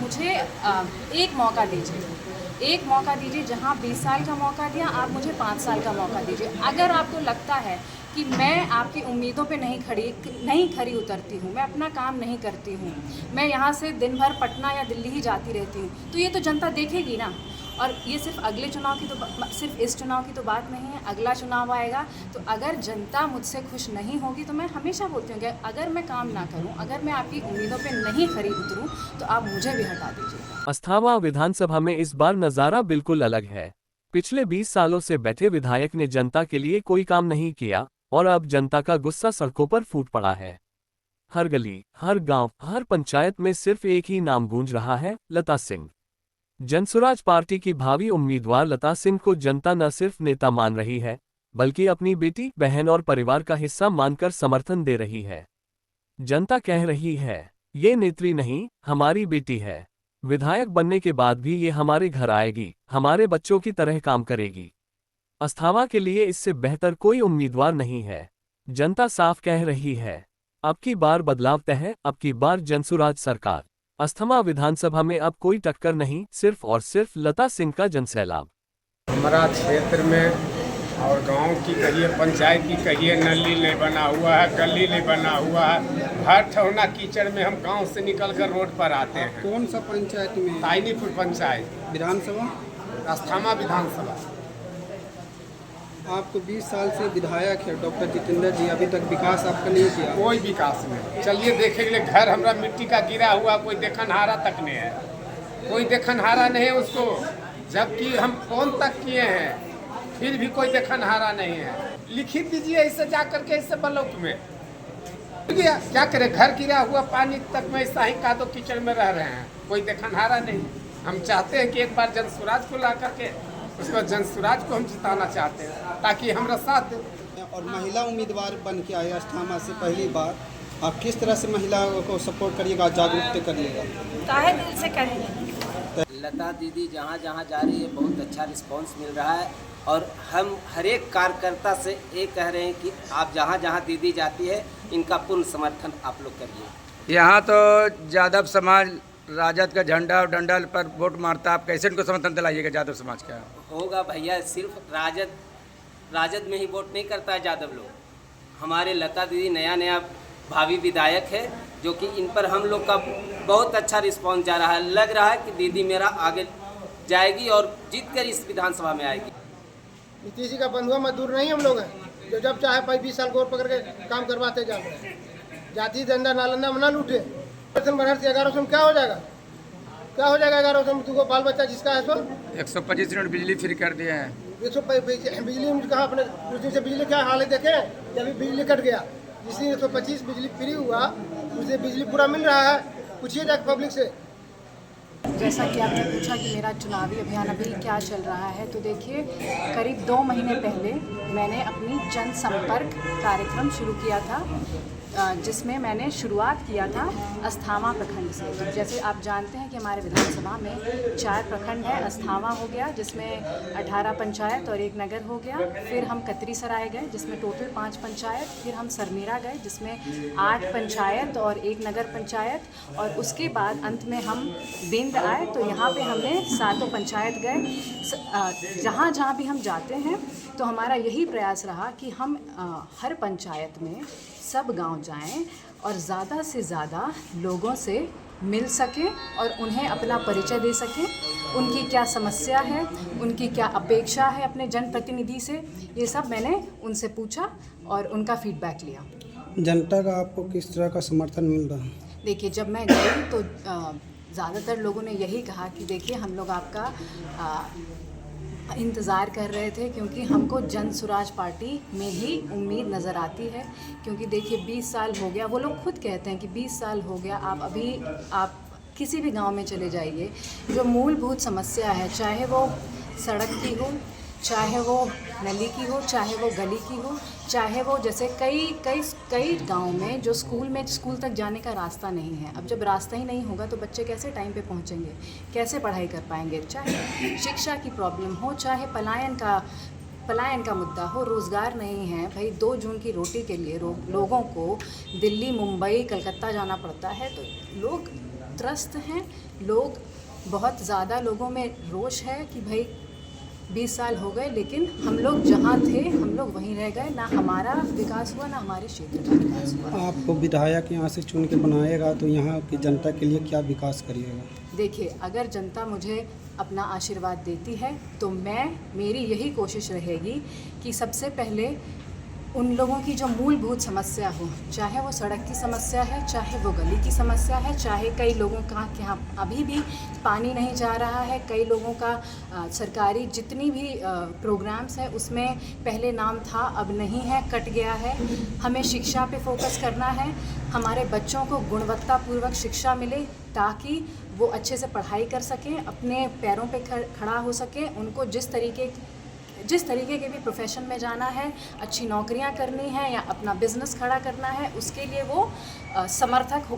मुझे एक मौका दीजिए, एक मौका दीजिए। जहाँ 20 साल का मौका दिया, आप मुझे 5 साल का मौका दीजिए। अगर आपको लगता है कि मैं आपकी उम्मीदों पे नहीं खरी उतरती हूँ, मैं अपना काम नहीं करती हूँ, मैं यहाँ से दिन भर पटना या दिल्ली ही जाती रहती हूँ, तो ये तो जनता देखेगी ना। और ये सिर्फ अगले चुनाव की तो सिर्फ इस चुनाव की तो बात नहीं है, अगला चुनाव आएगा। तो अगर जनता मुझसे खुश नहीं होगी, तो मैं हमेशा बोलती हूँ कि अगर मैं काम ना करूँ, अगर मैं आपकी उम्मीदों पे नहीं खरी उतरूँ, तो आप मुझे भी हटा दीजिए। अस्थावा विधानसभा में इस बार नज़ारा बिल्कुल अलग है। पिछले 20 सालों से बैठे विधायक ने जनता के लिए कोई काम नहीं किया और अब जनता का गुस्सा सड़कों पर फूट पड़ा है। हर गली, हर गांव, हर पंचायत में सिर्फ एक ही नाम गूंज रहा है, लता सिंह। जनसुराज पार्टी की भावी उम्मीदवार लता सिंह को जनता न सिर्फ नेता मान रही है, बल्कि अपनी बेटी, बहन और परिवार का हिस्सा मानकर समर्थन दे रही है। जनता कह रही है, ये नेत्री नहीं, हमारी बेटी है। विधायक बनने के बाद भी ये हमारे घर आएगी, हमारे बच्चों की तरह काम करेगी। अस्थावा के लिए इससे बेहतर कोई उम्मीदवार नहीं है। जनता साफ कह रही है, अब की बार बदलाव तय है, अब की बार जनसुराज सरकार। अस्थावा विधानसभा में अब कोई टक्कर नहीं, सिर्फ और सिर्फ लता सिंह का जनसैलाब। हमारा क्षेत्र में और गांव की कहिए, पंचायत की कहिए, नली नहीं बना हुआ है, गली नहीं बना हुआ है। हर ठौना कीचड़ में हम गांव से निकलकर रोड पर आते हैं। कौन सा पंचायत में? ताइनीपुर पंचायत, विधानसभा, अस्थामा विधानसभा। आप तो 20 साल से विधायक है डॉक्टर जितेंद्र जी, अभी तक विकास आपका नहीं किया। कोई विकास नहीं। चलिए देखे के लिए घर हमारा मिट्टी का गिरा हुआ, कोई देखनहारा तक नहीं है, कोई देखनहारा नहीं है उसको, जबकि हम फोन तक किए हैं, फिर भी कोई देखनहारा नहीं है। लिखित दीजिए इससे जा करके, इससे ब्लॉक में क्या करे, घर गिरा हुआ, पानी तक में ऐसा ही कादो कीचड़ में रह रहे हैं, कोई देखनहारा नहीं। हम चाहते हैं कि एक बार जनसुराज को ला करके, उसको जनसुराज को हम जिताना चाहते हैं, ताकि हमारा साथ दे। और महिला उम्मीदवार बन के आए अस्थामा से पहली बार, आप किस तरह से महिलाओं को सपोर्ट करिएगा, जागरूकता करिएगा? काहे दिल से करेंगे। लता दीदी जहाँ जहाँ जा रही है, बहुत अच्छा रिस्पांस मिल रहा है। और हम हर एक कार्यकर्ता से ये कह रहे हैं कि आप जहाँ जहाँ दीदी जाती है, इनका पूर्ण समर्थन आप लोग करिए। यहाँ तो यादव समाज राजद का झंडा और डंडा पर वोट मारता, आप कैसे उनको समर्थन दिलाइएगा यादव समाज का? होगा भैया, सिर्फ राजद में ही वोट नहीं करता है यादव लोग। हमारे लता दीदी नया भावी विधायक है, जो कि इन पर हम लोग का बहुत अच्छा रिस्पांस जा रहा है। लग रहा है कि दीदी मेरा आगे जाएगी और जीत कर इस विधानसभा में आएगी। नीतीश जी का बंधुआ मजदूर नहीं हम लोग हैं, जो जब चाहे 20 साल गोर पकड़ के काम करवाते जा रहे हैं। जाति धंधा नालंदा में ना लूटे। 1100 में क्या हो जाएगा? क्या हो जाएगा 1100 में? तुमको बाल बच्चा जिसका है सो 125 यूनिट बिजली फ्री कर दिए हैं। बिजली में कहा अपने उस दिन से बिजली क्या हाल है देखे, जब बिजली कट गया, जिस दिन 125 बिजली फ्री हुआ, उसे बिजली पूरा मिल रहा है। पूछिए जाके पब्लिक से। जैसा कि आपने पूछा कि मेरा चुनावी अभियान अभी क्या चल रहा है, तो देखिए, करीब 2 महीने पहले मैंने अपनी जनसंपर्क कार्यक्रम शुरू किया था, जिसमें मैंने शुरुआत किया था अस्थावा प्रखंड से। तो जैसे आप जानते हैं कि हमारे विधानसभा में 4 प्रखंड है। अस्थावा हो गया, जिसमें 18 पंचायत और 1 नगर हो गया। फिर हम कतरी सराय गए, जिसमें टोटल 5 पंचायत। फिर हम सरमीरा गए, जिसमें 8 पंचायत और 1 नगर पंचायत। और उसके बाद अंत में हम बिंद आए, तो यहाँ पे हमने 7 पंचायत गए। जहाँ जहाँ भी हम जाते हैं, तो हमारा यही प्रयास रहा कि हम हर पंचायत में सब गांव जाएं और ज़्यादा से ज़्यादा लोगों से मिल सकें और उन्हें अपना परिचय दे सकें। उनकी क्या समस्या है, उनकी क्या अपेक्षा है अपने जनप्रतिनिधि से, ये सब मैंने उनसे पूछा और उनका फीडबैक लिया। जनता का आपको किस तरह का समर्थन मिल रहा है? देखिए, जब मैं गई तो ज़्यादातर लोगों ने यही कहा कि देखिए, हम लोग आपका इंतज़ार कर रहे थे, क्योंकि हमको जनसुराज पार्टी में ही उम्मीद नज़र आती है। क्योंकि देखिए, 20 साल हो गया, वो लोग खुद कहते हैं कि 20 साल हो गया। आप किसी भी गांव में चले जाइए, जो मूलभूत समस्या है, चाहे वो सड़क की हो, चाहे वो नली की हो, चाहे वो गली की हो, चाहे वो जैसे कई गाँव में जो स्कूल तक जाने का रास्ता नहीं है। अब जब रास्ता ही नहीं होगा, तो बच्चे कैसे टाइम पे पहुँचेंगे, कैसे पढ़ाई कर पाएंगे? चाहे शिक्षा की प्रॉब्लम हो, चाहे पलायन का मुद्दा हो, रोज़गार नहीं है भाई। 2 जून की रोटी के लिए लोगों को दिल्ली, मुंबई, कलकत्ता जाना पड़ता है। तो लोग त्रस्त हैं लोग। बहुत ज़्यादा लोगों में रोष है कि भाई 20 साल हो गए लेकिन हम लोग जहाँ थे हम लोग वहीं रह गए, ना हमारा विकास हुआ ना हमारे क्षेत्र का विकास हुआ। आपको विधायक यहाँ से चुन के बनाएगा तो यहाँ की जनता के लिए क्या विकास करिएगा? देखिए, अगर जनता मुझे अपना आशीर्वाद देती है तो मेरी यही कोशिश रहेगी कि सबसे पहले उन लोगों की जो मूलभूत समस्या हो, चाहे वो सड़क की समस्या है, चाहे वो गली की समस्या है, चाहे कई लोगों का कि यहाँ अभी भी पानी नहीं जा रहा है, कई लोगों का सरकारी जितनी भी प्रोग्राम्स है उसमें पहले नाम था अब नहीं है, कट गया है। हमें शिक्षा पे फोकस करना है, हमारे बच्चों को गुणवत्तापूर्वक शिक्षा मिले ताकि वो अच्छे से पढ़ाई कर सकें, अपने पैरों पे खड़ा हो सकें। उनको जिस तरीके के भी प्रोफेशन में जाना है, अच्छी नौकरियां करनी है या अपना बिजनेस खड़ा करना है, उसके लिए वो समर्थक हो।